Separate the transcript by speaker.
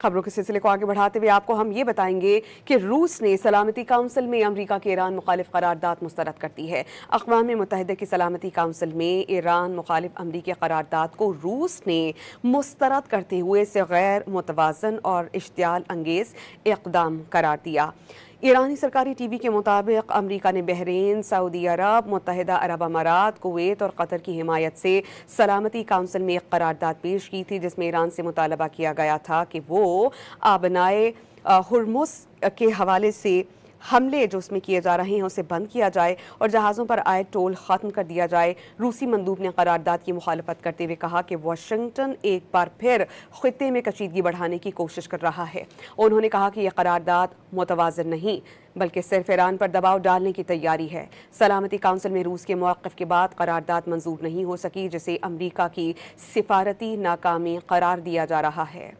Speaker 1: خبروں کے سلسلے کو آگے بڑھاتے ہوئے آپ کو ہم یہ بتائیں گے کہ روس نے سلامتی کونسل میں امریکہ کے ایران مخالف قرارداد مسترد کر دی ہے۔ اقوام متحدہ کی سلامتی کونسل میں ایران مخالف امریکی قرارداد کو روس نے مسترد کرتے ہوئے اسے غیر متوازن اور اشتعال انگیز اقدام قرار دیا۔ ایرانی سرکاری ٹی وی کے مطابق امریکہ نے بحرین، سعودی عرب، متحدہ عرب امارات، کویت اور قطر کی حمایت سے سلامتی کونسل میں ایک قرارداد پیش کی تھی، جس میں ایران سے مطالبہ کیا گیا تھا کہ وہ آبنائے ہرمز کے حوالے سے حملے جو اس میں کیے جا رہے ہیں اسے بند کیا جائے اور جہازوں پر عائد ٹول ختم کر دیا جائے۔ روسی مندوب نے قرارداد کی مخالفت کرتے ہوئے کہا کہ واشنگٹن ایک بار پھر خطے میں کشیدگی بڑھانے کی کوشش کر رہا ہے۔ انہوں نے کہا کہ یہ قرارداد متوازن نہیں بلکہ صرف ایران پر دباؤ ڈالنے کی تیاری ہے۔ سلامتی کونسل میں روس کے موقف کے بعد قرارداد منظور نہیں ہو سکی، جسے امریکہ کی سفارتی ناکامی قرار دیا جا رہا ہے۔